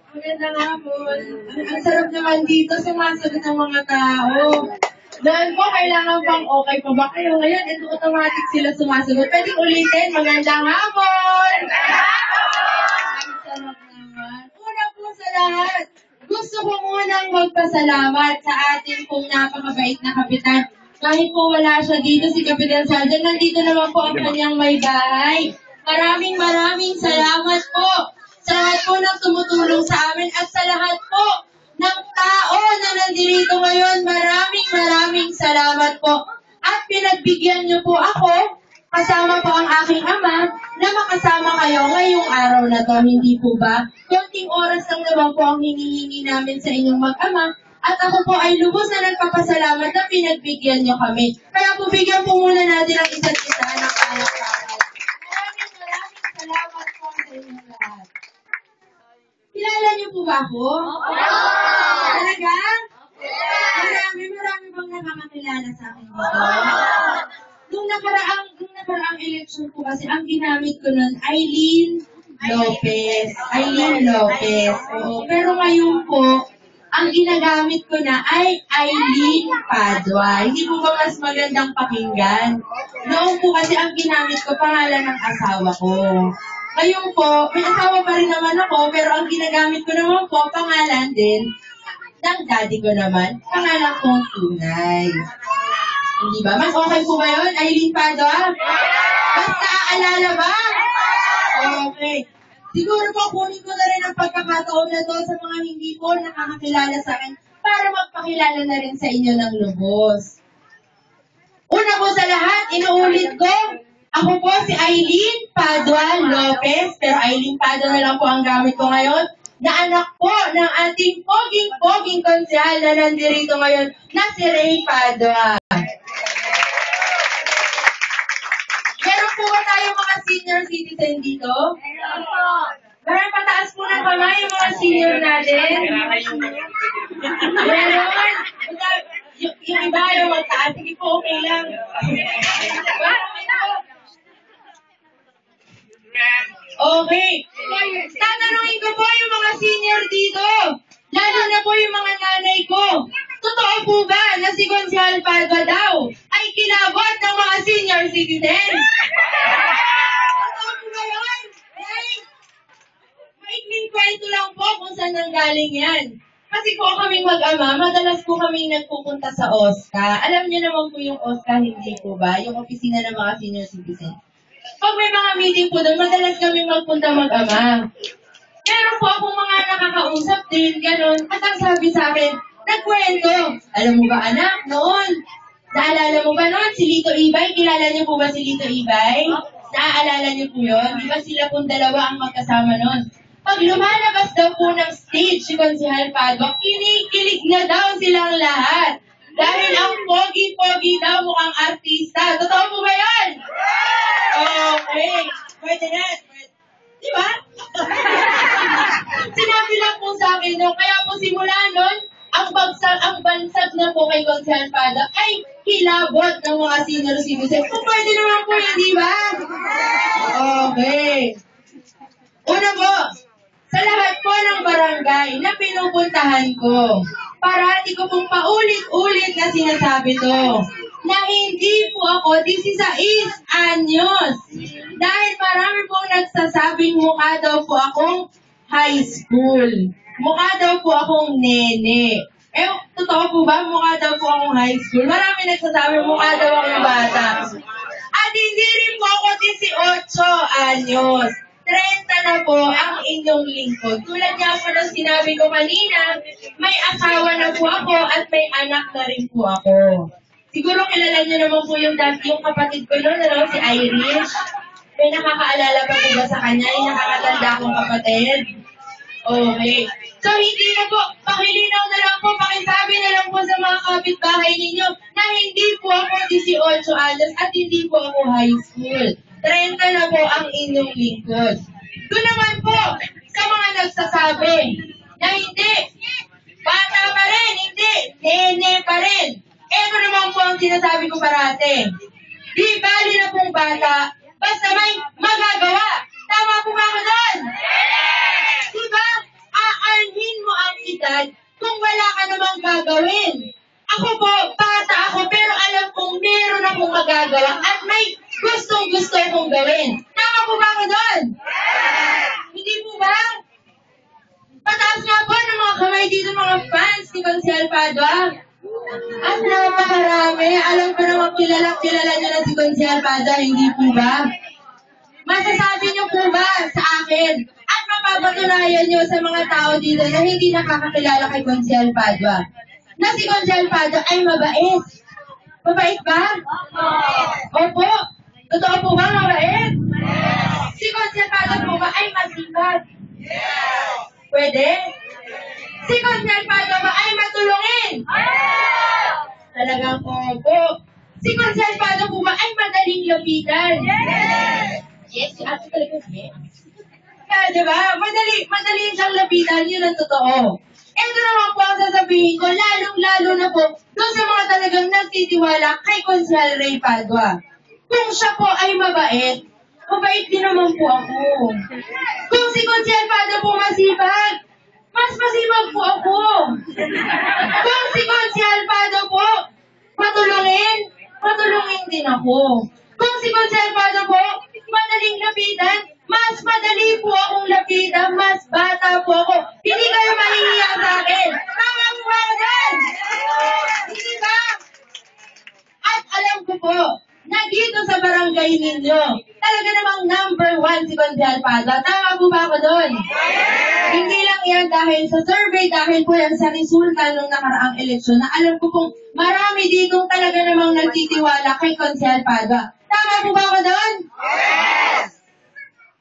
Magandang hapon. Ang sarap naman dito, sumasagot ng mga tao. Noon po, kailangan pang okay pa ba kayo? Ngayon, ito automatic sila sumasagot. Pwedeng ulitin, magandang hapon! Ang sarap naman. Una po sa lahat, gusto ko munang magpasalamat sa ating pong napakabait na kapitan. Kahit po wala siya dito, si Kapitan Sargent, nandito naman po ang kanyang may bahay. Maraming salamat po sa lahat po ng tumutulong sa amin at sa lahat po ng tao na nandito ngayon. Maraming salamat po. At pinagbigyan niyo po ako, kasama po ang aking ama, na makasama kayo ngayong araw na to. Hindi po ba? Konting oras lang naman po ang hinihingi namin sa inyong mag-ama. At ako po ay lubos na nagpapasalamat na pinagbigyan niyo kami. Kaya po bigyan po muna natin ang isa't isa ng palakpakan. Maraming salamat po sa inyong lahat. Kilala niyo po ba ako? Talaga? Marami bang nakakakilala sa akin dito? Nung nakaraang election po kasi, ang ginamit ko nun, Aileen Lopez. Oo. Pero ngayon po, ang ginagamit ko na ay Aileen Padua. Hindi po ba mas magandang pakinggan? Noon po kasi ang ginamit ko, pangalan ng asawa ko. Ngayon po, may asawa pa rin naman ako, pero ang ginagamit ko naman po, pangalan din ng daddy ko naman, pangalan kong tunay. Hindi ba? Mas okay po ba yun, Aileen Padua? Mas naaalala ba? Okay. Siguro po, kunin ko na rin ang pagkakataon na to sa mga hindi po nakakakilala sa akin para magpakilala na rin sa inyo ng lubos. Una po sa lahat, inuulit ko, ako po si Aileen Padua Lopez, pero Aileen Padua na lang po ang gamit ko ngayon, na anak po ng ating poging konsehal na nandirito ngayon, na si Ray Padua. Meron po ba tayo mga senior citizen dito? Meron pataas po ng kamay yung mga senior natin? Meron? Yung iba yung magtaas, sige po, okay lang. Okay. Tatanungin ko po yung mga senior dito. Lalo na po yung mga nanay ko. Totoo po ba na si Gonzalo Padua daw ay kilabot ng mga senior citizen? Totoo po ba yun? Maikling kwento lang po kung saan nanggaling yan. Kasi po kaming mag-ama, madalas po kaming nagpupunta sa OSCA. Alam niyo naman po yung OSCA, hindi po ba? Yung opisina ng mga senior citizen. Pag may mga meeting po doon, madalas kaming magpunta mag-ama. Meron po akong mga nakakausap din, gano'n. At ang sabi sa akin, nagkwento. Alam mo ba anak, noon? Naalala mo ba noon? Si Lito Ibay? Kilala niyo po ba si Lito Ibay? Naaalala niyo po yun? Di ba sila pong dalawa ang magkasama noon? Pag lumalabas daw po ng stage si Konsehal Padua, kinikilig na daw silang lahat. Dahil ang pogi-pogi daw mukhang artista. Totoo po ba yan? Okay. Pwede na. Di ba? Sinabi lang po sa akin no? Kaya po simula nun, ang bansag na po kay Konsehal Padua ay kilabot ng mga senior citizen. Kung pwede naman po, hindi ba? Okay. Una po, sa lahat po ng barangay na pinupuntahan ko, parati ko pong paulit-ulit na sinasabi to, na hindi po ako 16 anyos. Dahil marami pong nagsasabing mukha daw po akong high school. Mukha daw po akong nene. Totoo po ba? Mukha daw po akong high school. Marami nagsasabing mukha daw akong bata. At hindi rin po ako 18 anyos. 30 na po ang inyong lingkod. Tulad niya po ng sinabi ko kanina, may asawa na po ako at may anak na rin po ako. Siguro kilala niyo naman po yung kapatid ko noon, si Irish. May nakakaalala pa po ba sa kanya? Yung nakakatanda kong kapatid? Okay. So hindi na po, pakilinaw na lang po, pakisabi na lang po sa mga kapitbahay ninyo na hindi po ako 18 anyos at hindi po ako high school. 30 na po ang inyong lingkod. Doon naman po, sa mga nagsasabi na hindi, bata pa rin, hindi, nene pa rin. Ito naman po ang sinasabi ko parate. Di bali na pong bata, basta may magagawa. Tama po ba ako doon? gawin. Tama po ba ako doon? Hindi po ba? Pataas nga po ng mga kamay dito mga fans ni Consel Padua. At napakarami. Alam ko naman kilala nyo na si Consel Padua, hindi po ba? Masasabi nyo po ba sa akin at mapapatunayan nyo sa mga tao dito na hindi nakakakilala kay Consel Padua na si Consel Padua ay mabait? Mabait ba? Opo. Totoo po ba mabait? Si Consel Padua po ba ay masipag? Pwede? Si Consel Padua ba ay matulungin? Talagang opo. Si Consel Padua po ba ay madaling lapitan? Yes, si ate talaga yes. Kaya diba? Madali siyang lapitan, yun ang totoo. Ito naman po ang sasabihin ko, lalong-lalo na po doon sa mga talagang nagtitiwala kay Consel Ray Padua. Kung siya po ay mabait, mabait din naman po ako. Kung si Consel Padua po masipag, mas masipag po ako. Kung si Consel Padua po matulungin din ako. Kung si Consel Padua po madaling lapitan, mas madali po akong lapitan, mas bata po ako. Hindi kayo mahihiya sa akin. Tama po ba yan? Hindi ba? At alam ko po, na dito sa barangay ninyo, talaga namang number 1 si Consel Padua. Tama po ba ako doon? Hindi lang yan dahil sa survey, dahil po yan sa resulta ng nakaraang eleksyon na alam ko pong marami ditong talaga namang nagtitiwala kay Consel Padua. Tama po ba ako doon?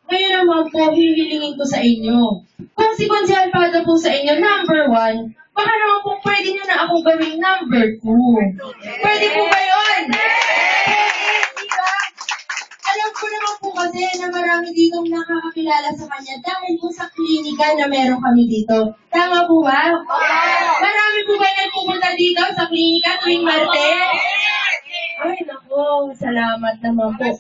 Ngayon naman po, hihilingin ko sa inyo. Kung si Consel Padua po sa inyo, number 1, baka naman po pwede nyo na akong gawing number 2. Pwede po ba yun? Diba? Alam ko naman po kasi na marami ditong nakakakilala sa kanya dahil po sa klinika na meron kami dito. Tama po ba? Marami po ba nagpupunta dito sa klinika tuwing Martes? Ay, naku, salamat naman po.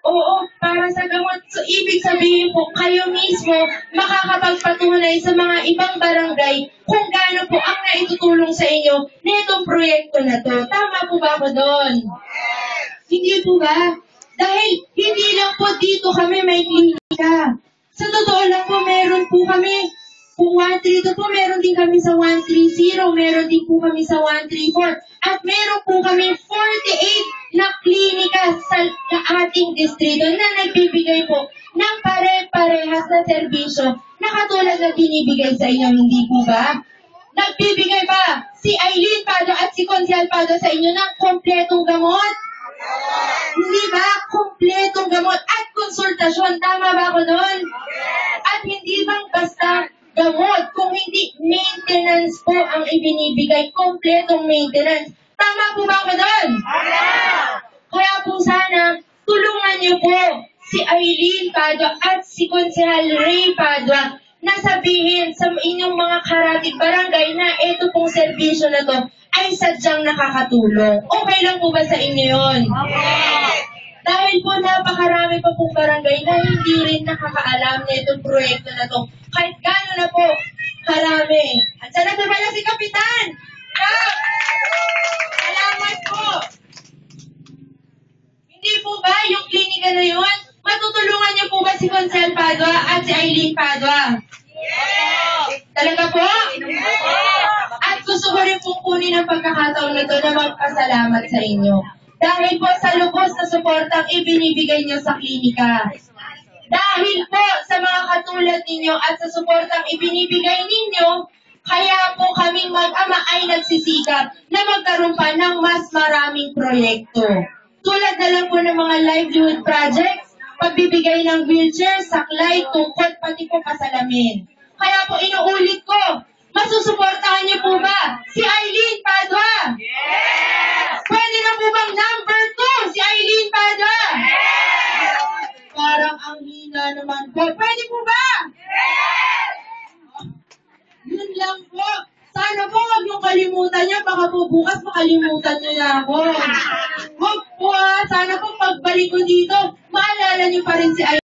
Oo, para sa gamot. So, ibig sabihin po, kayo mismo makakapagpatunay sa mga ibang barangay kung gaano po ang naitutulong sa inyo nitong proyekto na to. Tama po ba ako doon? Hindi po ba? Dahil hindi lang po dito kami may klinika. Sa totoo lang po, meron po kami. Kung 132 po, meron din kami sa 130, meron din po kami sa 134, at meron po kami 48 na klinika sa ating distrito na nagbibigay po ng pare-parehas na serbisyo na katulad na binibigay sa inyo, hindi po ba? Nagbibigay ba si Aileen Padua at si Consel Padua sa inyo ng kompletong gamot? Hindi ba? Kompletong gamot at konsultasyon. Tama ba ako doon? At hindi bang basta gamot, kung hindi maintenance po ang ibinibigay, kompletong maintenance. Tama po ba ako doon? Kaya po sana, tulungan niyo po si Aileen Padua at si Consel Ray Padua na sabihin sa inyong mga karatig barangay na ito pong serbisyo na to ay sadyang nakakatulong. Okay lang po ba sa inyo yun? Dahil po napakarami pa pong barangay na hindi rin nakakaalam na itong proyekto na to. Kahit gano'n na po, karami. At sana po pala si Kapitan! Salamat po! Hindi po ba yung klinika na yun? Matutulungan niyo po ba si Consel Padua at si Aileen Padua? Talaga po? At gusto ko rin pong kunin ang pagkakataon na ito na magpasalamat sa inyo. Dahil po sa lubos na suportang ibinibigay niyo sa klinika. Dahil po sa mga katulad ninyo at sa suportang ibinibigay ninyo, kaya po kaming mag-ama ay nagsisikap na magkaroon pa ng mas maraming proyekto. Tulad na lang po ng mga livelihood projects, pagbibigay ng wheelchair, saklay, tungkol, pati po pasalamin. Kaya po inuulit ko, masusuportahan niyo po ba si Aileen Padua? Pwede na po bang number 2 si Aileen Padua? Parang ang hina naman po. Pwede po ba? Yun lang po. Sana po huwag niyong kalimutan niya. Baka po bukas makalimutan niyo na ako. Huwag po sana po pagbalik ko dito, maalala niyo pa rin si Aileen.